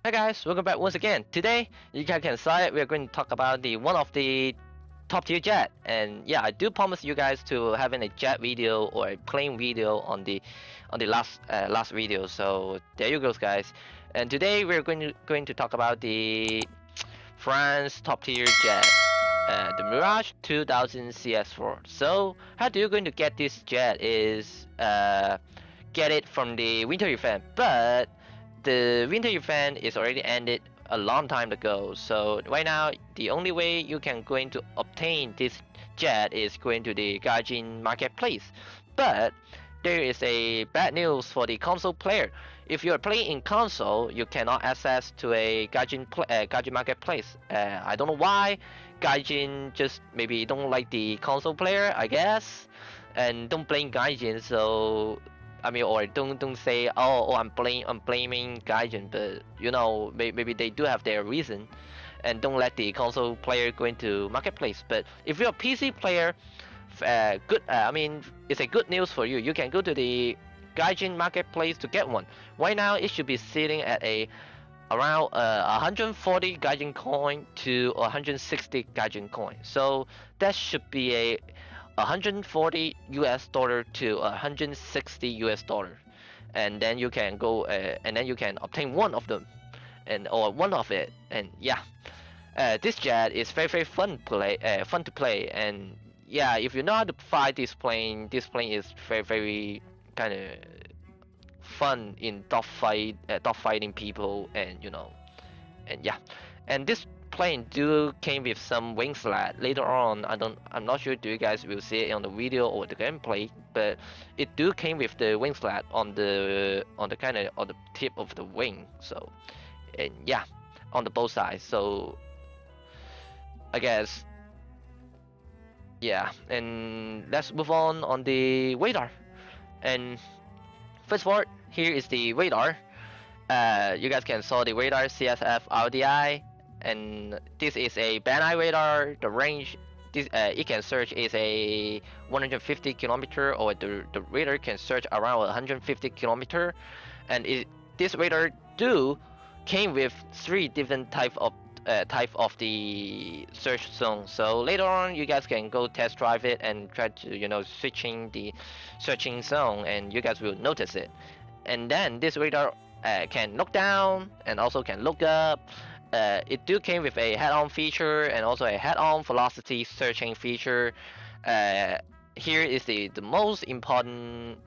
Hi guys, welcome back once again. Today, you guys can saw it. We are going to talk about the one of the top tier jet, and yeah, I do promise you guys to having a jet video or a plane video on the last video. So there you go, guys. And today we're going to talk about the France top tier jet, the Mirage 2000 CS4. So how do you going to get this jet is get it from the winter event, but the winter event is already ended a long time ago. So right now, the only way you can going to obtain this jet is going to the Gaijin marketplace. But there is a bad news for the console player. If you are playing in console, you cannot access to a Gaijin marketplace. I don't know why. Gaijin just maybe don't like the console player, I guess, and don't blame Gaijin. So I mean, or don't say, oh, I'm blaming Gaijin, but maybe they do have their reason, and don't let the console player go into marketplace. But if you're a PC player, good. I mean, it's a good news for you. You can go to the Gaijin marketplace to get one. Right now, it should be sitting at a around 140 Gaijin coin to 160 Gaijin coin. So that should be a 140 US dollar to 160 US dollar, and then you can go and then you can obtain one of them, and or one of it, and yeah, this jet is very fun to play, and yeah, if you know how to fly this plane is very kind of fun in dog fighting people, and and yeah, and this plane do came with some wing slat later on. I'm not sure do you guys will see it on the video or the gameplay, but it do came with the wing slat on the kind of on the tip of the wing. So and yeah, on the both sides. So I guess yeah, and let's move on the radar. And first of all, here is the radar. You guys can saw the radar CSF RDI, and this is a band eye radar. The range this it can search is a 150 kilometer, or the radar can search around 150 kilometer, and this radar do came with three different type of the search zone. So later on, you guys can go test drive it and try to switching the searching zone, and you guys will notice it. And then this radar can look down and also can look up. It do came with a head-on feature and also a head-on velocity searching feature. Uh, Here is the most important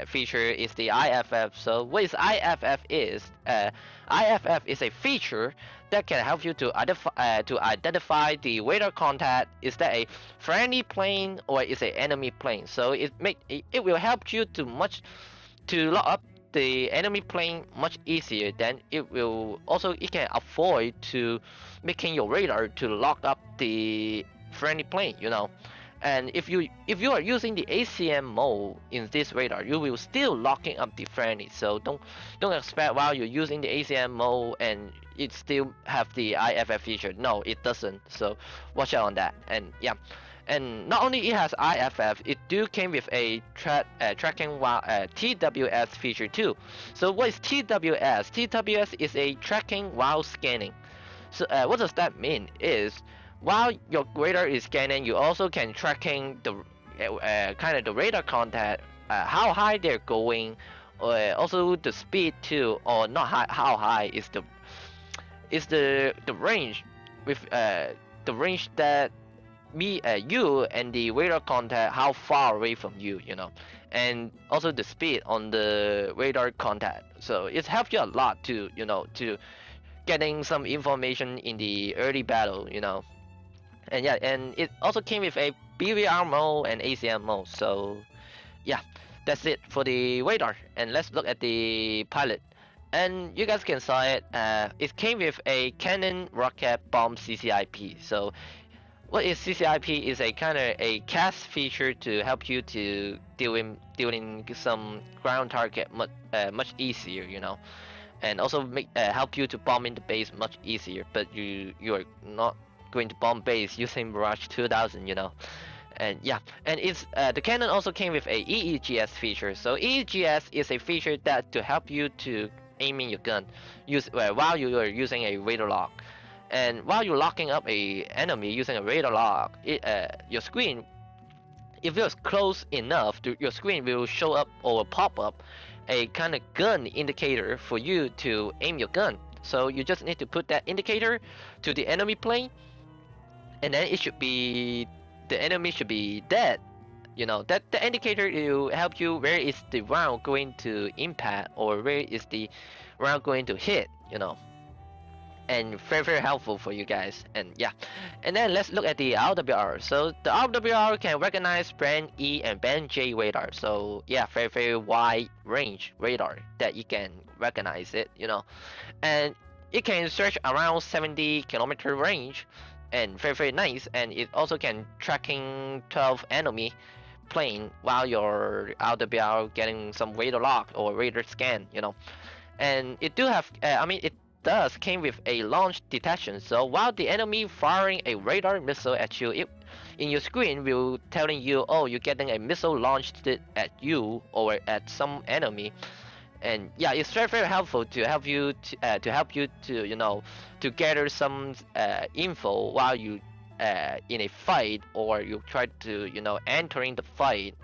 feature is the IFF. So what is IFF is? IFF is a feature that can help you to identify the radar contact. Is that a friendly plane or is it enemy plane? So it will help you to lock up the enemy plane much easier. Then it can avoid to making your radar to lock up the friendly plane. And if you are using the ACM mode in this radar, you will still locking up the friendly. So don't expect while you're using the ACM mode and it still have the IFF feature. No, it doesn't. So watch out on that. And yeah, and not only it has IFF, it do came with a tracking while TWS feature too. So what is TWS? TWS is a tracking while scanning. So what does that mean? Is while your radar is scanning, you also can tracking the kind of the radar contact, how high they're going, also the speed too, or not high, how high is the range with the range that you and the radar contact how far away from you, and also the speed on the radar contact. So it helps you a lot to getting some information in the early battle. And yeah, and it also came with a BVR mode and ACM mode. So yeah, that's it for the radar. And let's look at the pilot. And you guys can saw it. It came with a Cannon rocket bomb CCIP. So what is CCIP is a kind of a cast feature to help you to dealing some ground target much easier, and also help you to bomb in the base much easier. But you are not going to bomb base using Mirage 2000. And yeah, and it's the cannon also came with a EEGS feature. So EEGS is a feature that to help you to aiming your gun while you are using a radar lock. And while you're locking up a enemy using a radar lock, your screen, if you're close enough, your screen will show up or pop up a kind of gun indicator for you to aim your gun. So you just need to put that indicator to the enemy plane, and then the enemy should be dead. You know that the indicator will help you where is the round going to impact or where is the round going to hit. And very helpful for you guys. And yeah, and then let's look at the RWR. So the RWR can recognize band E and band J radar. So yeah, very wide range radar that you can recognize it. And it can stretch around 70 kilometer range, and very nice. And it also can tracking 12 enemy plane while your RWR getting some radar lock or radar scan. And it do have it does came with a launch detection. So while the enemy firing a radar missile at you, it in your screen will telling you, oh, you're getting a missile launched at you or at some enemy. And yeah, it's very helpful to help you to gather some info while you in a fight, or you try to entering the fight.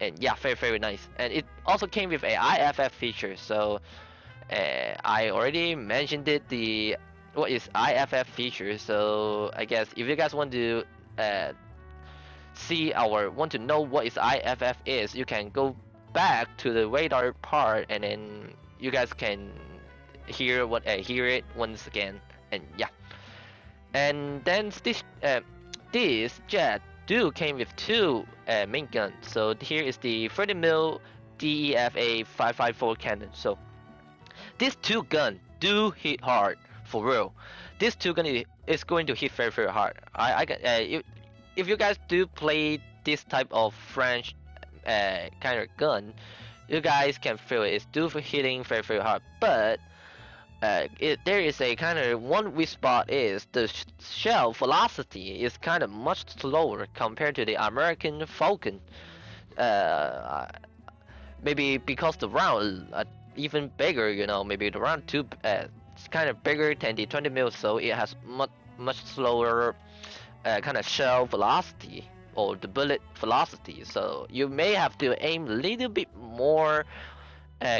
And yeah, very nice. And it also came with a IFF feature. So I already mentioned it. What is IFF feature? So I guess if you guys want to want to know what is IFF is, you can go back to the radar part, and then you guys can hear it once again. And yeah, and then this jet do came with two main guns. So here is the 30mm DEFA 554 cannon. So these two guns do hit hard for real. This two gun is going to hit very hard. If you guys do play this type of French kind of gun, you guys can feel it. It's do for hitting very hard. But there is a kind of one weak spot is the shell velocity is kind of much slower compared to the American Falcon. Maybe because the round even bigger, maybe the round too it's kind of bigger than the 20mm, so it has much slower kind of shell velocity or the bullet velocity. So you may have to aim a little bit more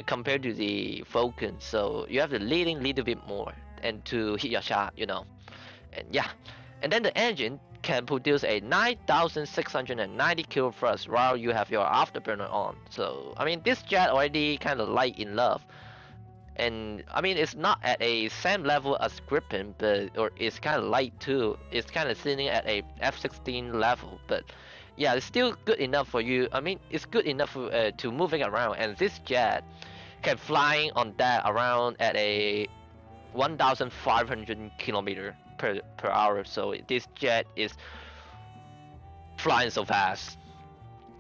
compared to the Falcon. So you have to leading a little bit more and to hit your shot, And yeah, and then the engine can produce a 9,690 kilo thrust while you have your afterburner on. So this jet already kind of light in love, and it's not at a same level as Gripen, or it's kind of light too. It's kind of sitting at a F-16 level, but yeah, it's still good enough for you. It's good enough to moving around, and this jet can flying on that around at a 1,500 kilometer per hour. So this jet is flying so fast.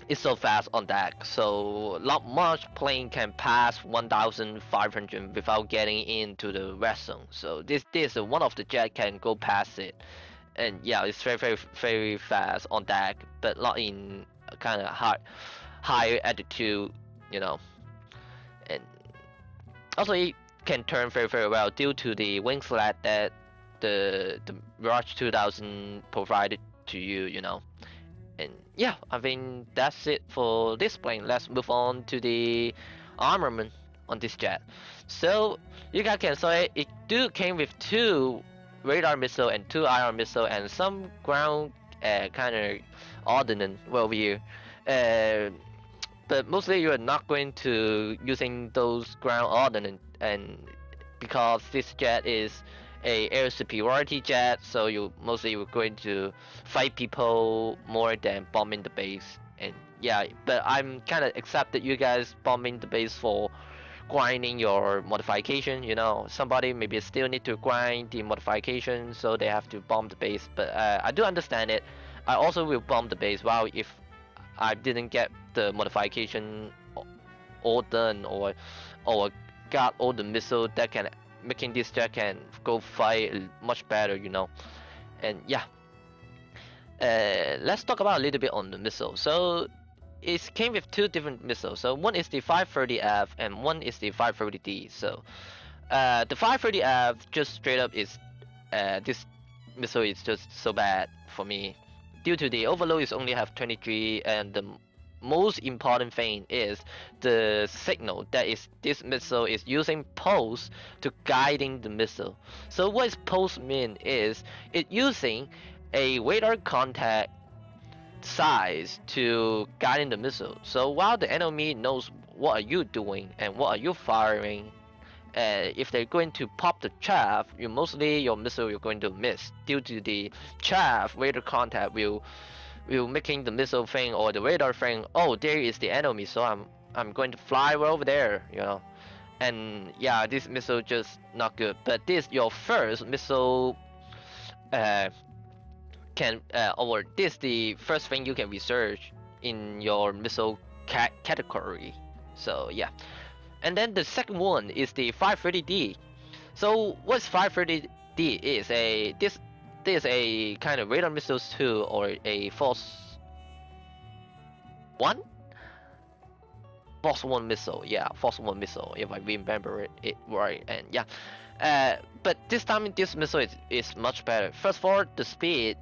It's so fast on that. So not much plane can pass 1,500 without getting into the red zone. So this one of the jet can go past it. And yeah, it's very fast on that, but not in kind of high altitude, And also it can turn very well due to the wing slat that the Mirage 2000 provided to you, And yeah, that's it for this plane. Let's move on to the armament on this jet. So you guys can see it do came with two radar missile and two IR missile and some ground kind of ordnance over here. But mostly you are not going to using those ground ordnance, and because this jet is a air superiority jet, so you mostly were going to fight people more than bombing the base. And yeah, but I'm kind of accept that you guys bombing the base for grinding your modification. Somebody maybe still need to grind the modification, so they have to bomb the base. But I do understand it. I also will bomb the base. Well, if I didn't get the modification all done, or got all the missile that can making this jet can go fight much better, And yeah, let's talk about a little bit on the missile. So it came with two different missiles. So one is the 530F and one is the 530D. So the 530F just straight up is this missile is just so bad for me. Due to the overload is only have 23, and the most important thing is the signal that is this missile is using pulse to guiding the missile. So what is pulse mean is it using a radar contact size to guiding the missile. So while the enemy knows what are you doing and what are you firing, if they're going to pop the chaff, your missile you're going to miss due to the chaff radar contact will making the missile thing or the radar thing. Oh, there is the enemy, so I'm going to fly over there, you know. And yeah, this missile just not good. But this your first missile or this the first thing you can research in your missile category. So yeah. And then the second one is the 530D. So what's 530D is this is a kind of radar missiles too, or a one Force One missile. Yeah, Force One missile if I remember it right. And yeah, but this time this missile is much better. First of all, the speed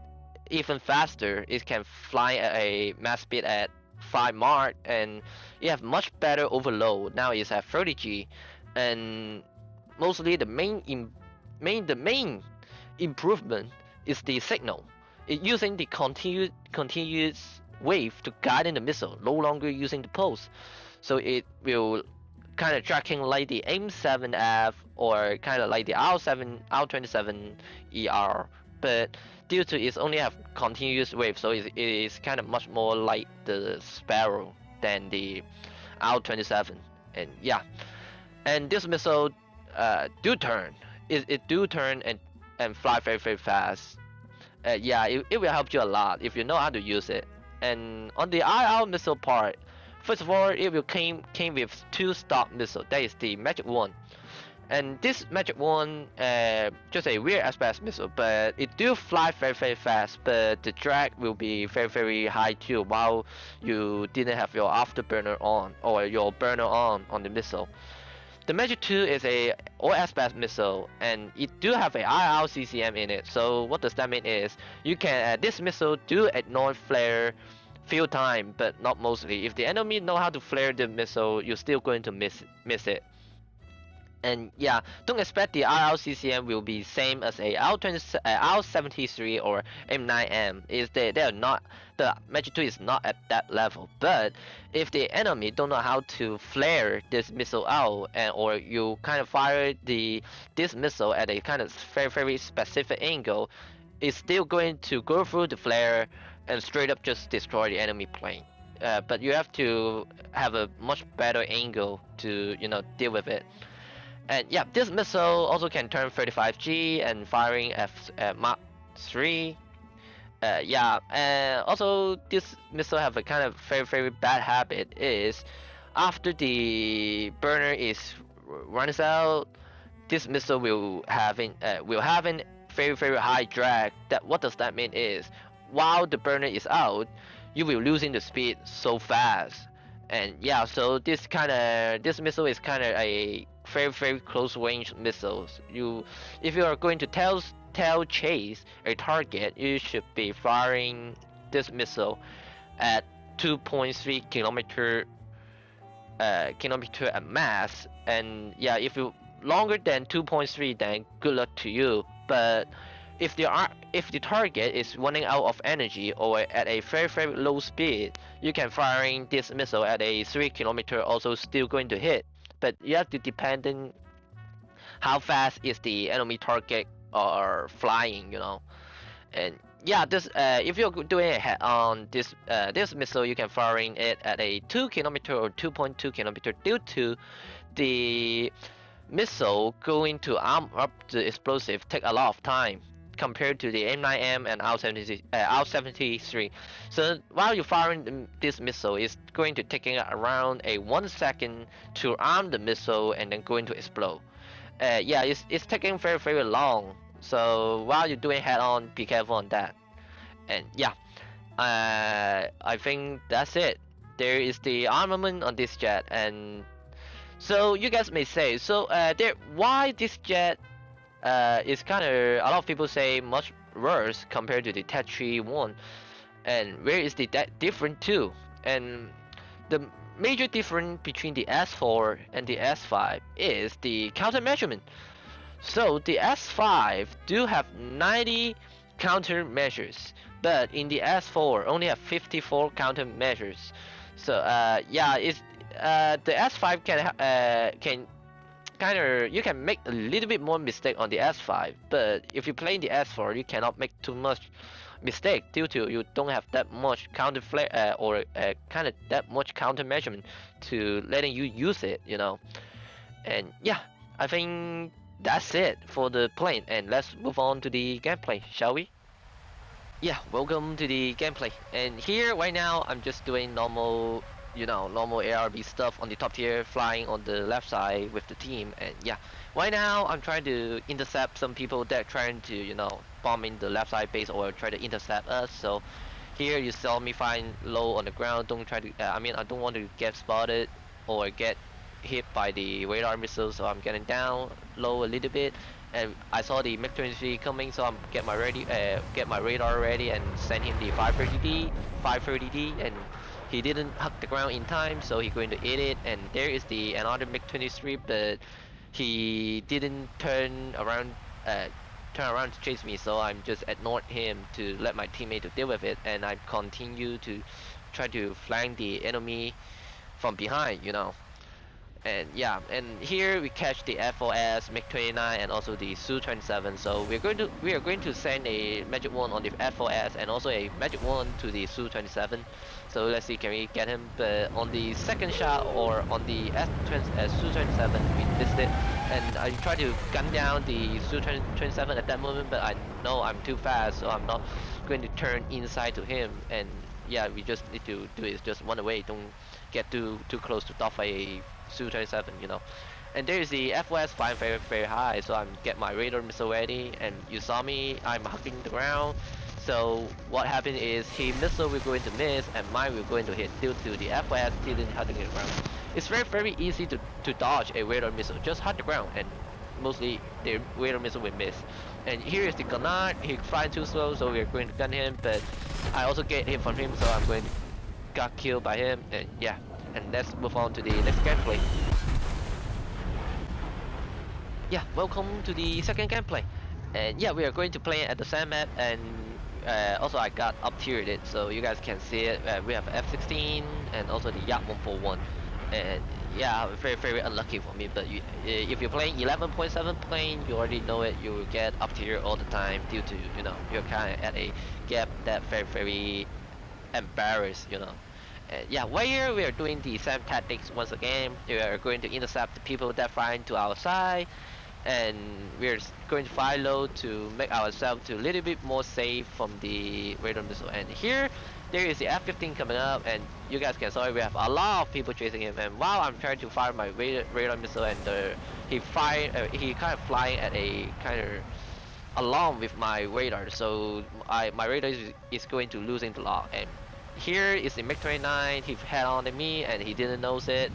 even faster. It can fly at a max speed at 5 Mach, and you have much better overload. Now it's at 30G, and mostly the main improvement is the signal. It using the continuous wave to guide in the missile, no longer using the pulse. So it will kind of tracking like the AIM-7F or kind of like the R27ER, but due to it only have continuous wave, so it is kind of much more like the Sparrow than the R27. And yeah, and this missile do turn. It do turn and fly very very fast. Yeah, it will help you a lot if you know how to use it. And on the IR missile part, first of all, it will came with two stock missile. That is the Magic One. And this Magic One, just a rear aspect missile, but it do fly very very fast, but the drag will be very very high too while you didn't have your afterburner on or your burner on the missile. The Magic 2 is a all aspect missile, and it do have a IR CCM in it. So what does that mean is you can this missile do ignore flare few time, but not mostly. If the enemy know how to flare the missile, you're still going to miss it. And yeah, don't expect the RLCCM will be same as a R73 or M9M. They are not, the Magic 2 is not at that level. But if the enemy don't know how to flare this missile out, or you kind of fire this missile at a kind of very very specific angle, it's still going to go through the flare and straight up just destroy the enemy plane. But you have to have a much better angle to deal with it. And yeah, this missile also can turn 35G and firing at Mach 3. Yeah, and also this missile have a kind of very very bad habit is after the burner runs out, this missile will having very very high drag. What does that mean is while the burner is out, you will losing the speed so fast. And yeah, so this missile is kind of a very very close range missiles. If you are going to tail chase a target, you should be firing this missile at 2.3 kilometer at max. And yeah, if you longer than 2.3, then good luck to you. But if the target is running out of energy or at a very very low speed, you can firing this missile at a 3 kilometer, also still going to hit. But you have to depend on how fast is the enemy target or flying, And yeah, this if you're doing a head on this missile, you can firing it at a 2 kilometer or 2.2 kilometer due to the missile going to arm up the explosive take a lot of time compared to the M9M and R73. So while you're firing this missile, it's going to taking around a 1 second to arm the missile and then going to explode. Yeah, it's taking very very long. So while you're doing head on, be careful on that. And yeah, I think that's it. there is the armament on this jet, and so you guys may say, so there, why this jet is kind of, a lot of people say, much worse compared to the Tet 3-1, and where is the that different too? And the major difference between the S4 and the S5 is the counter measurement. So the S5 do have 90 countermeasures, but in the S4 only have 54 countermeasures. So yeah, it's the S5 can kind of, you can make a little bit more mistake on the S5, but if you play in the S4, you cannot make too much mistake due to you don't have that much counter flare or kind of that much counter measurement to letting you use it, you know. And yeah, I think that's it for the plane, and let's move on to the gameplay, shall we? Yeah, welcome to the gameplay. And here right now I'm just doing normal, you know, normal ARB stuff on the top tier, flying on the left side with the team. And yeah, right now I'm trying to intercept some people that trying to, you know, bombing the left side base or try to intercept us. So here you saw me flying low on the ground. Don't try to, I mean, I don't want to get spotted or get hit by the radar missiles, so I'm getting down low a little bit. And I saw the MiG-23 coming, so I'm get my radar ready and send him the 530D, and he didn't hug the ground in time, so he's going to hit it. And there is the another MiG-23, but he didn't turn around to chase me, so I'm just ignored him to let my teammate to deal with it, and I continue to try to flank the enemy from behind, you know. And yeah, and here we catch the FOS, MiG-29, and also the Su-27. So we are going to send a Magic 1 on the FOS and also a Magic 1 to the Su-27. So let's see, can we get him? But on the second shot or on the Su-27, we missed it. And I tried to gun down the Su-27 at that moment, but I know I'm too fast, so I'm not going to turn inside to him. And yeah, we just need to do it, just run away, don't get too close to top a Su-27, you know. And there is the FOS flying very high, so I'm get my radar missile ready, and you saw me, I'm hugging the ground. So what happened is his missile will going to miss and mine will going to hit due to the FOS didn't hugging the ground. It's very easy to dodge a radar missile, just hug the ground and mostly the radar missile will miss. And here is the Gunnar, he's flying too slow, so we're going to gun him, but I also get hit from him, so I'm going to got killed by him. And yeah, and let's move on to the next gameplay. Yeah, welcome to the second gameplay. And yeah, we are going to play at the same map, and also I got up tiered it, so you guys can see it. We have F-16 and also the Yak 141. And yeah, very unlucky for me, but if you're playing 11.7 plane, you already know it, you will get up tier all the time due to, you know, you're kind of at a gap that very embarrassed, you know. Yeah, right here we are doing the same tactics once again. We are going to intercept the people that flying to our side, and we're going to fly low to make ourselves to a little bit more safe from the radar missile. And here there is the F-15 coming up, and you guys can see we have a lot of people chasing him. And while I'm trying to fire my radar missile, and he kind of flying at a kind of along with my radar, so my radar is going to losing the lock. And here is the MiG-29, he head on to me and he didn't know it.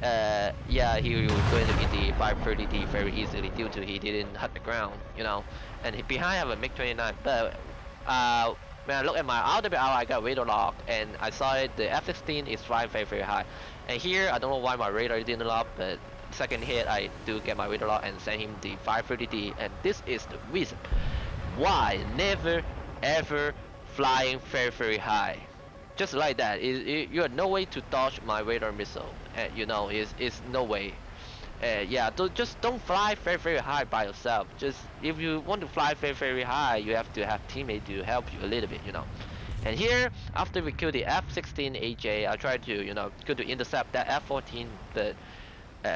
Yeah, he was going to hit the 530D very easily due to he didn't hit the ground, you know. And behind I have a MiG-29, but when I look at my RWR, I got radar lock, and I saw it, the F-16 is flying very high. And here, I don't know why my radar didn't lock, but second hit, I do get my radar lock and send him the 530D, and this is the reason why never ever flying very high. Just like that, you have no way to dodge my radar missile. You know, it's no way. Yeah, just don't fly very high by yourself. Just if you want to fly very high, you have to have teammate to help you a little bit, you know. And here, after we kill the F-16 AJ, I tried to, you know, go to intercept that F-14, but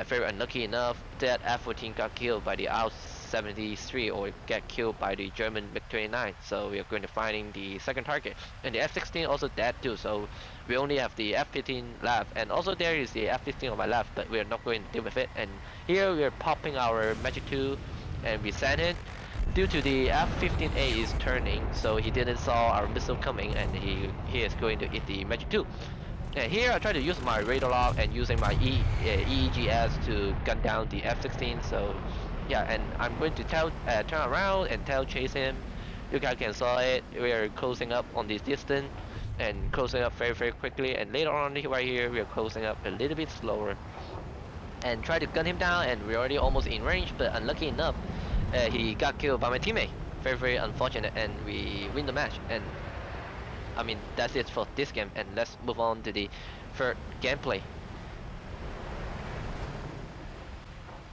very unlucky enough that F-14 got killed by the R-73 or get killed by the German MiG-29. So we are going to finding the second target, and the F-16 also dead too. So we only have the F-15 left, and also there is the F-15 on my left, but we are not going to deal with it. And here we are popping our Magic 2, and we send it. Due to the F-15A is turning, so he didn't saw our missile coming, and he is going to hit the Magic 2. And here I try to use my radar lock and using my EEGS to gun down the F-16. So yeah, and I'm going to turn around and tail chase him. You guys can saw it. We are closing up on this distance and closing up very quickly. And later on right here we are closing up a little bit slower and try to gun him down. And we're already almost in range, but unlucky enough, he got killed by my teammate. Very unfortunate, and we win the match. And I mean, that's it for this game, and let's move on to the third gameplay.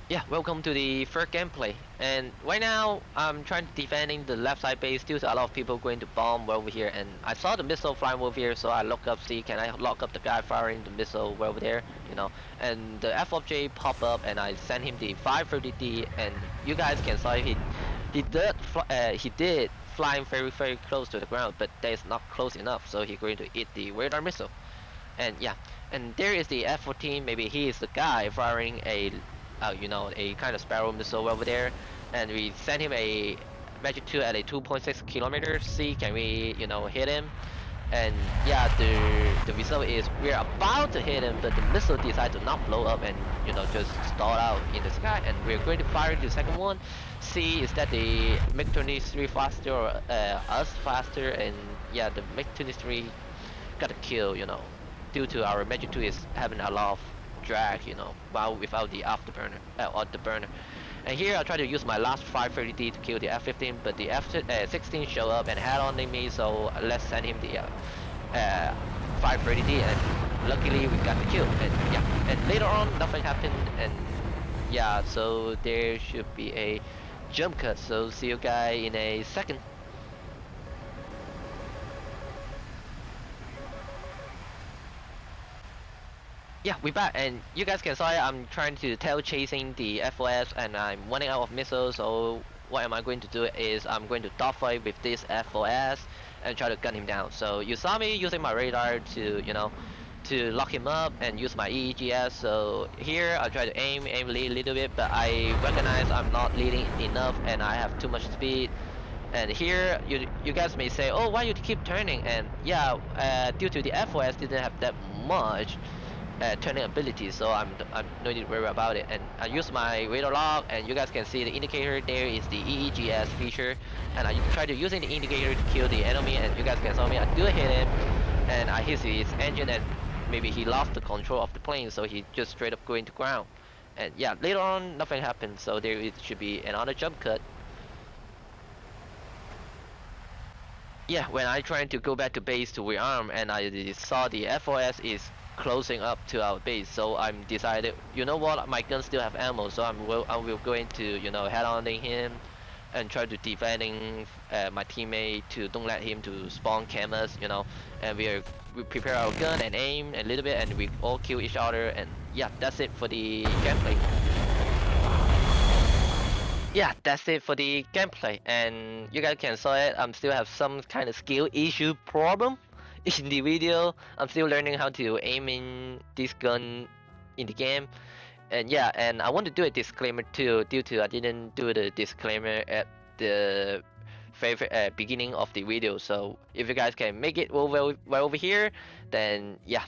Yeah, welcome to the third gameplay. And right now, I'm trying to defending the left side base due to a lot of people going to bomb over here. And I saw the missile flying over here, so I look up, see, can I lock up the guy firing the missile over there, you know? And the F of J pop up, and I send him the 530D, and you guys can see he did flying very close to the ground, but that is not close enough, so he's going to hit the radar missile. And yeah, and there is the F-14. Maybe he is the guy firing a, you know, a kind of Sparrow missile over there, and we send him a Magic 2 at a 2.6 kilometers. See, can we, you know, hit him? And yeah, the result is we're about to hit him, but the missile decided to not blow up and, you know, just stall out in the sky. And we're going to fire the second one. See, is that the MiG-23 faster or us faster? And yeah, the MiG-23 got a kill, you know, due to our Magic 2 is having a lot of drag, you know, while without the afterburner or the burner. And here I try to use my last 530D to kill the F-15, but the F-16 show up and head on me, so let's send him the 530D, and luckily we got the kill. And yeah, and later on nothing happened, and yeah, so there should be a jump cut. So see you guys in a second. Yeah, we're back, and you guys can see I'm trying to tail chasing the FOS, and I'm running out of missiles. So what am I going to do is I'm going to dogfight with this FOS and try to gun him down. So you saw me using my radar to, you know, to lock him up and use my EEGS. So here I try to aim a little bit, but I recognize I'm not leading enough and I have too much speed. And here you guys may say, oh, why you keep turning? And yeah, due to the FOS didn't have that much turning ability, so I'm no need to worry about it. And I use my radar log, and you guys can see the indicator there is the EEGS feature, and I try to using the indicator to kill the enemy. And you guys can see me, I do hit him, and I hit his engine, and maybe he lost the control of the plane, so he just straight up going to ground. And yeah, later on nothing happened, so there it should be another jump cut. Yeah, when I trying to go back to base to rearm, and I saw the FOS is closing up to our base, so I'm decided, you know what, my gun still have ammo, so I will going to, you know, head on him and try to defending my teammate to don't let him to spawn cameras, you know. And we prepare our gun and aim a little bit, and we all kill each other. And yeah, that's it for the gameplay. Yeah, that's it for the gameplay, and you guys can saw it. I'm still have some kind of skill issue problem in the video. I'm still learning how to aim in this gun in the game. And yeah, and I want to do a disclaimer too, due to I didn't do the disclaimer at the favorite beginning of the video. So if you guys can make it over here, then yeah.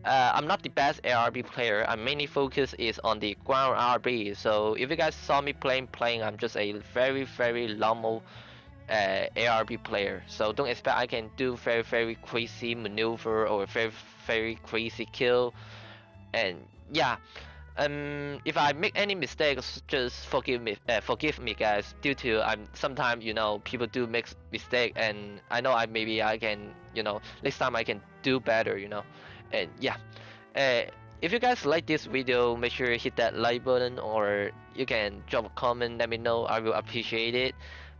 I'm not the best ARB player. I mainly focus is on the ground RB. So if you guys saw me playing, I'm just a very normal ARB player. So don't expect I can do very crazy maneuver or very crazy kill. And yeah, if I make any mistakes, just forgive me guys, due to I'm sometimes, you know, people do make mistake, and I know maybe I can, you know, next time I can do better, you know. And yeah, if you guys like this video, make sure you hit that like button, or you can drop a comment, let me know, I will appreciate it.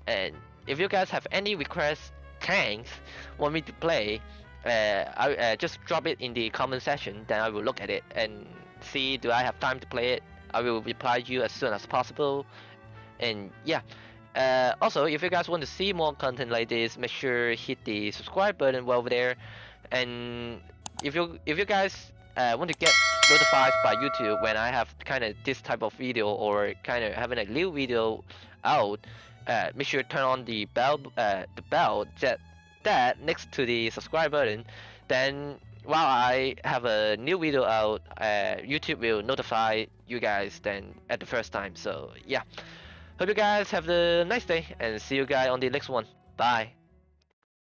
And if you guys have any requests, tanks want me to play, I just drop it in the comment section, then I will look at it and see do I have time to play it. I will reply you as soon as possible. And yeah, also if you guys want to see more content like this, make sure hit the subscribe button over there. And if you guys want to get notified by YouTube when I have kind of this type of video, or kind of having a new video out, make sure to turn on the bell that next to the subscribe button. Then while I have a new video out, YouTube will notify you guys then at the first time. So yeah, hope you guys have a nice day and see you guys on the next one. Bye.